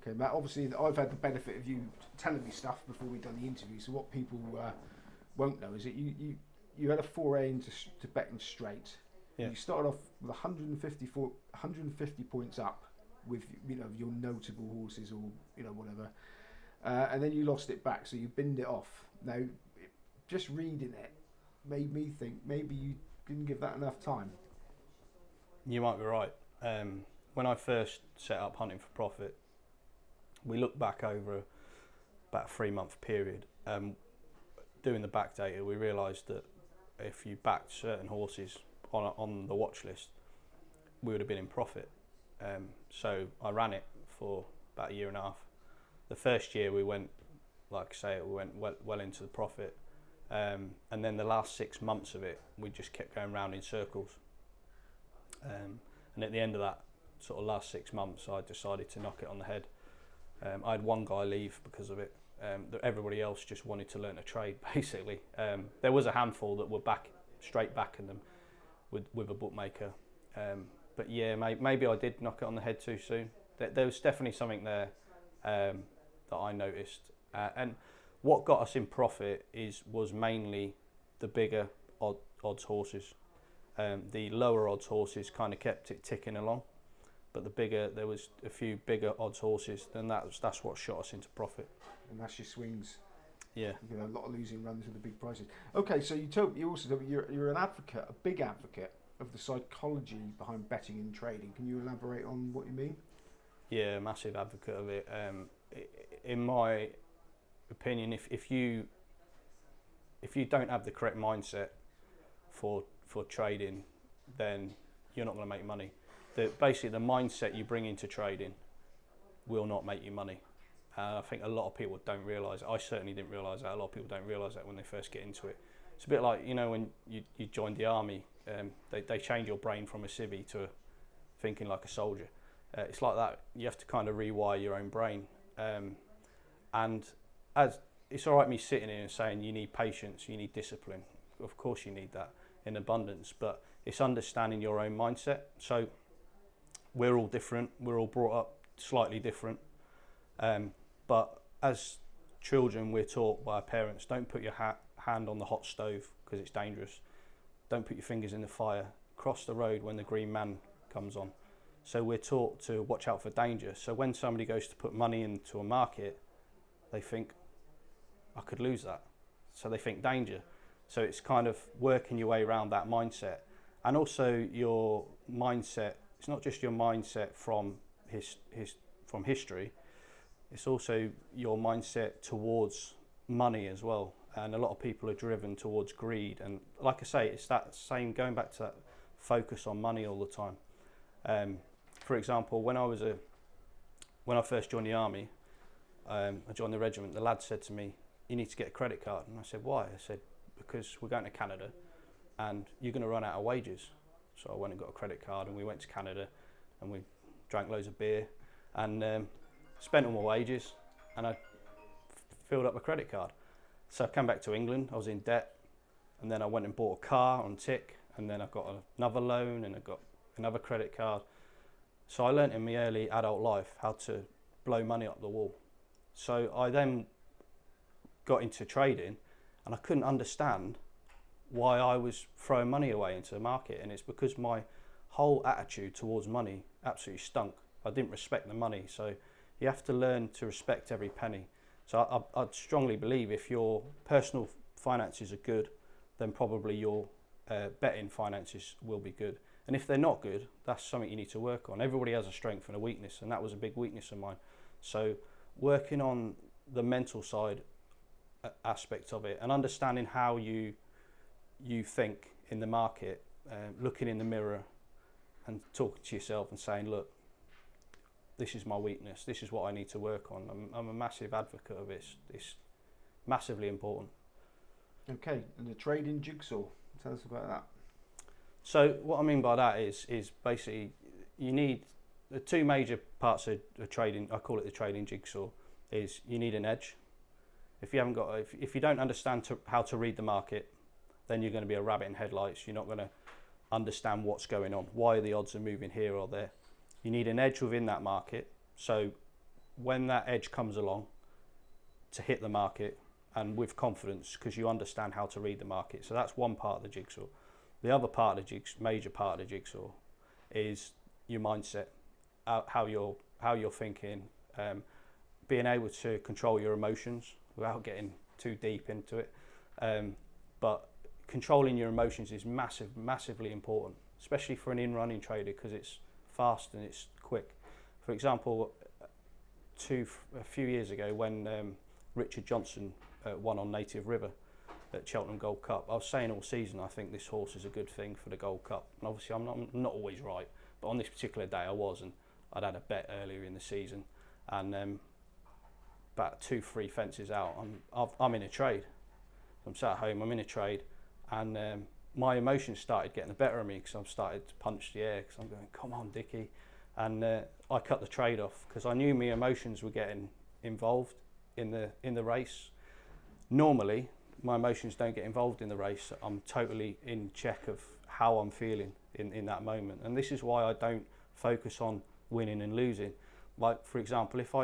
Okay, Matt, obviously I've had the benefit of you telling me stuff before we've done the interview, so what people won't know is that you had a foray to betting straight. Yeah. You started off with 150 points up with your notable horses or whatever, and then you lost it back, so you binned it off. Now, just reading it made me think maybe you didn't give that enough time. You might be right. When I first set up Hunting for Profit, we looked back over about a 3-month period. Doing the back data, we realised that if you backed certain horses on the watch list, we would have been in profit. So I ran it for about a year and a half. The first year we went, like I say, we went well into the profit. And then the last 6 months of it, we just kept going round in circles. And at the end of that sort of last 6 months, I decided to knock it on the head. I had one guy leave because of it. Everybody else just wanted to learn a trade, basically. There was a handful that were straight backing them with a bookmaker. But yeah, maybe I did knock it on the head too soon. There was definitely something there that I noticed. And what got us in profit was mainly the bigger odds horses. The lower odds horses kind of kept it ticking along. But there was a few bigger odds horses, then that's what shot us into profit. And that's your swings. Yeah. A lot of losing runs with the big prices. Okay, so you also told me you're an advocate, a big advocate of the psychology behind betting and trading. Can you elaborate on what you mean? Yeah, massive advocate of it. In my opinion, if you don't have the correct mindset for trading, then you're not going to make money. Basically, the mindset you bring into trading will not make you money. I think a lot of people don't realise it. I certainly didn't realise that. A lot of people don't realise that when they first get into it. It's a bit like, when you joined the army, they change your brain from a civvy to thinking like a soldier. It's like that. You have to kind of rewire your own brain. And as it's all right me sitting here and saying you need patience, you need discipline. Of course you need that in abundance, but it's understanding your own mindset. So we're all different. We're all brought up slightly different. But as children, we're taught by our parents, don't put your hand on the hot stove because it's dangerous. Don't put your fingers in the fire. Cross the road when the green man comes on. So we're taught to watch out for danger. So when somebody goes to put money into a market, they think, I could lose that. So they think danger. So it's kind of working your way around that mindset. And also your mindset, it's not just your mindset from from history, it's also your mindset towards money as well. And a lot of people are driven towards greed. And like I say, it's that same, going back to that focus on money all the time. For example, when I first joined the army, I joined the regiment, the lad said to me, you need to get a credit card. And I said, why? I said, because we're going to Canada and you're going to run out of wages. So I went and got a credit card and we went to Canada and we drank loads of beer and spent all my wages and I filled up my credit card. So I came back to England, I was in debt, and then I went and bought a car on tick, and then I got another loan and I got another credit card. So I learnt in my early adult life how to blow money up the wall. So I then got into trading and I couldn't understand why I was throwing money away into the market, and it's because my whole attitude towards money absolutely stunk. I didn't respect the money, so you have to learn to respect every penny. So I'd strongly believe if your personal finances are good, then probably your betting finances will be good. And if they're not good, that's something you need to work on. Everybody has a strength and a weakness, and that was a big weakness of mine. So working on the mental side aspect of it and understanding how you think in the market, looking in the mirror and talking to yourself and saying, look, this is my weakness, this is what I need to work on. I'm a massive advocate of it. It's massively important. Okay, and the trading jigsaw, tell us about that. So what I mean by that is basically you need the two major parts of trading. I call it the trading jigsaw. Is you need an edge. If you don't understand how to read the market, then you're going to be a rabbit in headlights. You're not going to understand what's going on, why the odds are moving here or there. You need an edge within that market. So when that edge comes along, to hit the market and with confidence, because you understand how to read the market. So that's one part of the jigsaw. The other part of the major part of the jigsaw, is your mindset, how you're thinking, being able to control your emotions without getting too deep into it. But controlling your emotions is massively important, especially for an in-running trader, because it's fast and it's quick. For example, a few years ago when Richard Johnson won on Native River at Cheltenham Gold Cup, I was saying all season I think this horse is a good thing for the Gold Cup, and obviously I'm not always right, but on this particular day I was, and I'd had a bet earlier in the season, and about 2-3 fences out, I'm in a trade. I'm sat at home, I'm in a trade, and my emotions started getting the better of me, because I've started to punch the air, because I'm going, come on Dickie, and I cut the trade off because I knew my emotions were getting involved in the race. Normally my emotions don't get involved in the race. I'm totally in check of how I'm feeling in that moment, and this is why I don't focus on winning and losing. Like, for example, if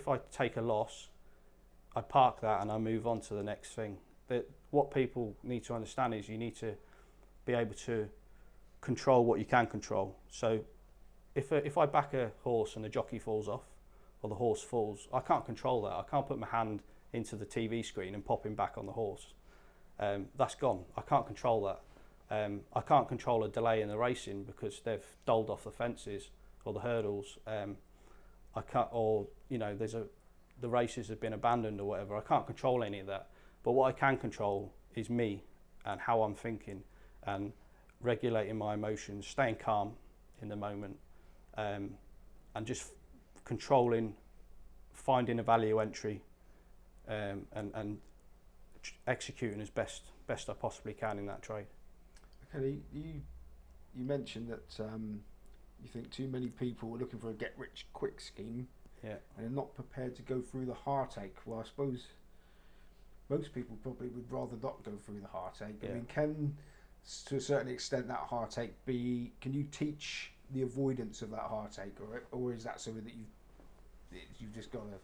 I take a loss, I park that and I move on to the next thing. That what people need to understand is you need to be able to control what you can control. So if I back a horse and the jockey falls off, or the horse falls, I can't control that. I can't put my hand into the TV screen and pop him back on the horse. That's gone. I can't control that. I can't control a delay in the racing because they've doled off the fences or the hurdles. I can't, or the races have been abandoned or whatever. I can't control any of that. But what I can control is me and how I'm thinking, and regulating my emotions, staying calm in the moment, and just controlling, finding a value entry, and executing as best I possibly can in that trade. Okay, you mentioned that you think too many people are looking for a get-rich-quick scheme, yeah, and are not prepared to go through the heartache. Well, I suppose most people probably would rather not go through the heartache. Yeah. I mean, can, to a certain extent, that heartache be? Can you teach the avoidance of that heartache, or is that something that you've just got to?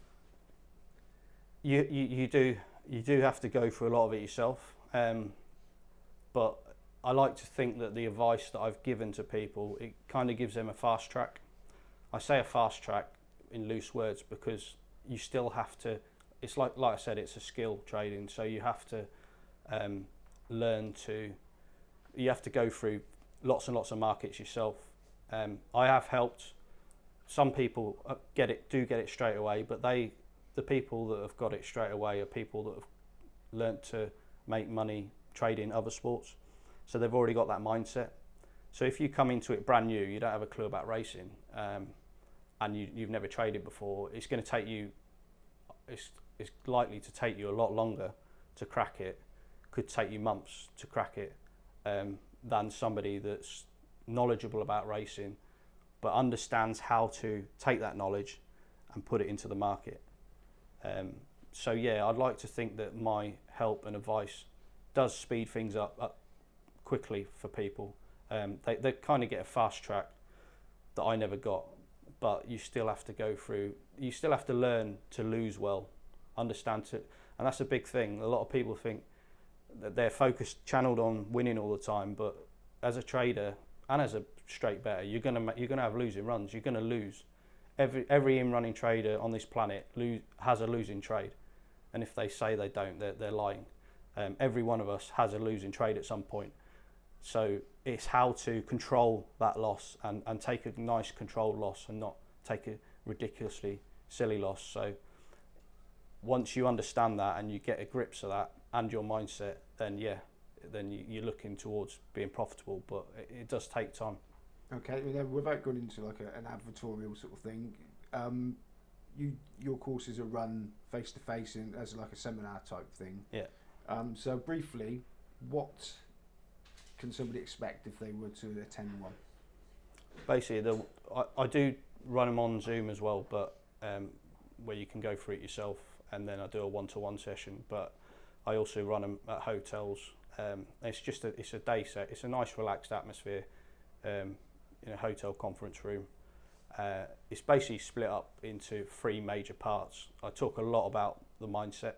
You do have to go through a lot of it yourself, but I like to think that the advice that I've given to people, it kind of gives them a fast track. I say a fast track in loose words because you still have to. It's like I said, it's a skill trading, so you have to learn to. You have to go through lots and lots of markets yourself. I have helped some people get it straight away, but the people that have got it straight away are people that have learnt to make money trading other sports, so they've already got that mindset. So if you come into it brand new, you don't have a clue about racing, and you've never traded before, it's going to take you. It's likely to take you a lot longer to crack it. Could take you months to crack it, than somebody that's knowledgeable about racing, but understands how to take that knowledge and put it into the market. So yeah, I'd like to think that my help and advice does speed things up quickly for people. They kind of get a fast track that I never got, but you still have to go through. You still have to learn to lose well, understand to, and that's a big thing. A lot of people think that they're focused, channeled on winning all the time, but as a trader and as a straight better, you're gonna have losing runs. You're gonna lose. Every in-running trader on this planet has a losing trade, and if they say they don't, they're lying. Every one of us has a losing trade at some point. So it's how to control that loss and take a nice controlled loss and not take a ridiculously silly loss. So once you understand that and you get a grips of that and your mindset, then you're looking towards being profitable, but it does take time. Okay, without going into like an advertorial sort of thing, your courses are run face to face as like a seminar type thing. Yeah. So briefly, what can somebody expect if they were to attend one? Basically, I do run them on Zoom as well, but where you can go through it yourself, and then I do a one-to-one session. But I also run them at hotels. It's a day set. It's a nice relaxed atmosphere in a hotel conference room, It's basically split up into 3 major parts. I talk a lot about the mindset,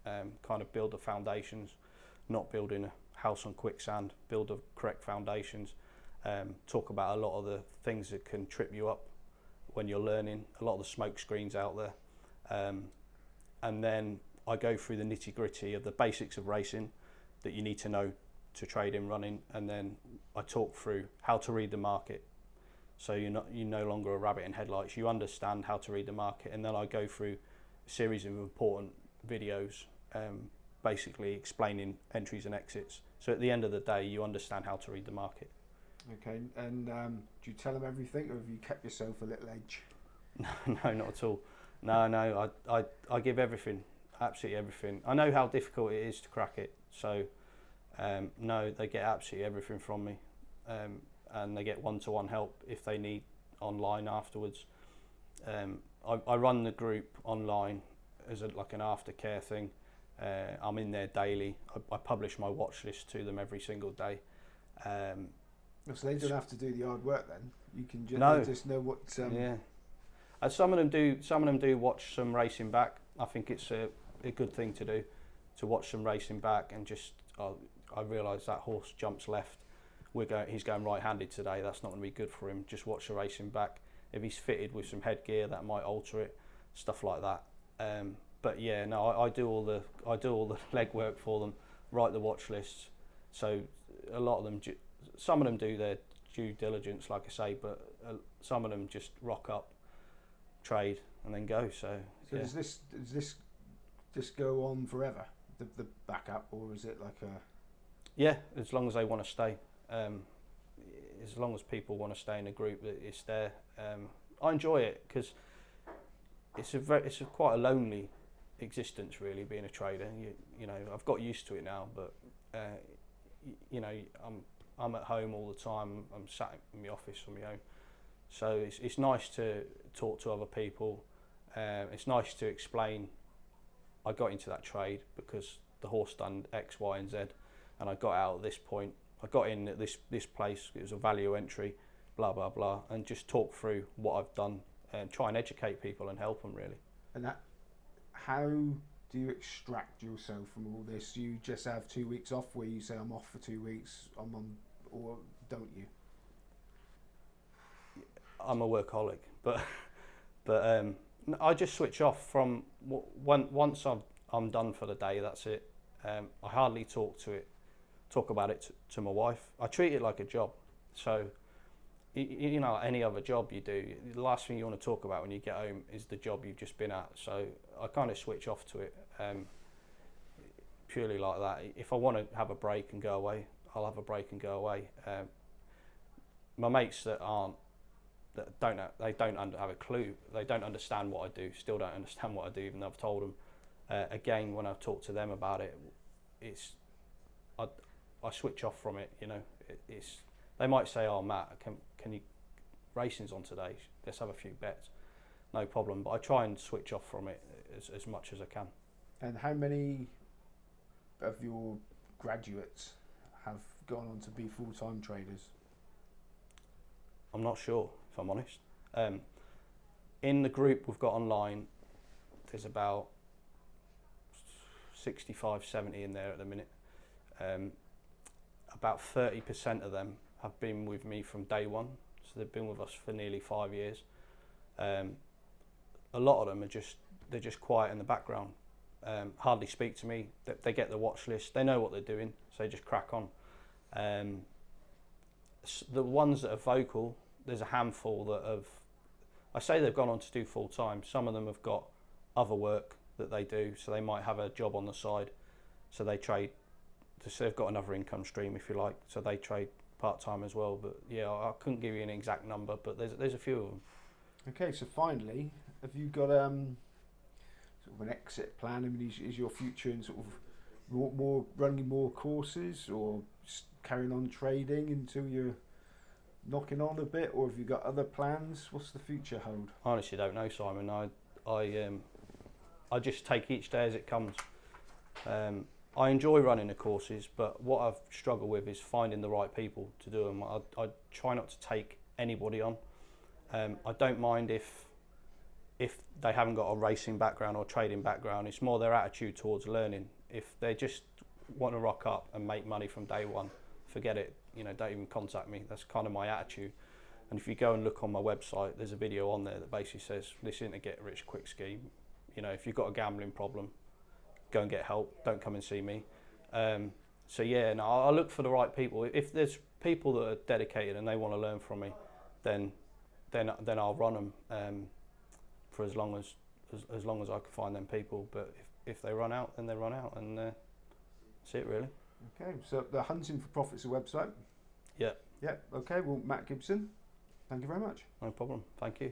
kind of build the foundations, not building a house on quicksand, build the correct foundations. Talk about a lot of the things that can trip you up when you're learning, a lot of the smoke screens out there. And then I go through the nitty gritty of the basics of racing that you need to know to trade in running, and then I talk through how to read the market. So you're no longer a rabbit in headlights, you understand how to read the market, and then I go through a series of important videos basically explaining entries and exits. So at the end of the day, you understand how to read the market. Okay, and do you tell them everything, or have you kept yourself a little edge? No, not at all. No, I give everything, absolutely everything. I know how difficult it is to crack it, so no, they get absolutely everything from me, and they get one-to-one help if they need online afterwards. I run the group online as like an aftercare thing. I'm in there daily. I publish my watch list to them every single day. So they don't have to do the hard work then. You can just, no. they just know what. Yeah. Some of them do. Some of them do watch some racing back. I think it's a good thing to do, to watch some racing back and just. I realise that horse jumps left. He's going right-handed today. That's not going to be good for him. Just watch the racing back. If he's fitted with some headgear, that might alter it. Stuff like that. But yeah, no, I do all the legwork for them. Write the watch lists. So a lot of them, some of them do their due diligence, like I say, but some of them just rock up, trade, and then go. So yeah. Does this just go on forever? The backup, or is it like a? Yeah, as long as they want to stay. As long as people want to stay in a group, that it's there. I enjoy it because it's quite a lonely existence, really, being a trader. You know, I've got used to it now, but you know, I'm at home all the time. I'm sat in my office on my own, so it's nice to talk to other people. It's nice to explain. I got into that trade because the horse done X, Y, and Z, and I got out at this point. I got in at this place. It was a value entry, blah blah blah, and just talk through what I've done and try and educate people and help them, really. And how do you extract yourself from all this? Do you just have 2 weeks off where you say I'm off for 2 weeks, or don't you? I'm a workaholic, but I just switch off from once I'm done for the day. That's it. I hardly talk about it to my wife. I treat it like a job. So you know, any other job you do, the last thing you want to talk about when you get home is the job you've just been at. So I kind of switch off to it, purely like that. If I want to have a break and go away, I'll have a break and go away. My mates that don't have a clue. They don't understand what I do. Still don't understand what I do, even though I've told them. Again, when I talk to them about it, I switch off from it. You know, they might say, "Oh, Matt, can you racing's on today? Let's have a few bets." No problem. But I try and switch off from it as much as I can. And how many of your graduates have gone on to be full-time traders? I'm not sure, if I'm honest. In the group we've got online, there's about 65, 70 in there at the minute. About 30% of them have been with me from day one, so they've been with us for nearly 5 years. A lot of them they're just quiet in the background, hardly speak to me. They get the watch list, they know what they're doing, so they just crack on. The ones that are vocal, there's a handful that I say they've gone on to do full time. Some of them have got other work that they do, so they might have a job on the side, so they trade. So they've got another income stream, if you like, so they trade part time as well. But yeah, I couldn't give you an exact number, but there's a few of them. Okay, so finally, have you got sort of an exit plan? I mean, is your future in sort of more running more courses, or carrying on trading until you're knocking on a bit, or have you got other plans? What's the future hold? I honestly don't know, Simon. I just take each day as it comes. I enjoy running the courses, but what I've struggled with is finding the right people to do them. I try not to take anybody on. I don't mind if they haven't got a racing background or trading background. It's more their attitude towards learning. If they just want to rock up and make money from day one, forget it. You know, don't even contact me. That's kind of my attitude. And if you go and look on my website, there's a video on there that basically says this isn't a get rich quick scheme. You know, if you've got a gambling problem, go and get help. Don't come and see me. So yeah, no, I look for the right people. If there's people that are dedicated and they want to learn from me, then I'll run them for as long as I can find them people. But if they run out, then they run out, and that's it really. Okay, so the Hunting for Profit's a website. Yeah. Yeah. Okay. Well, Matt Gibson, thank you very much. No problem. Thank you.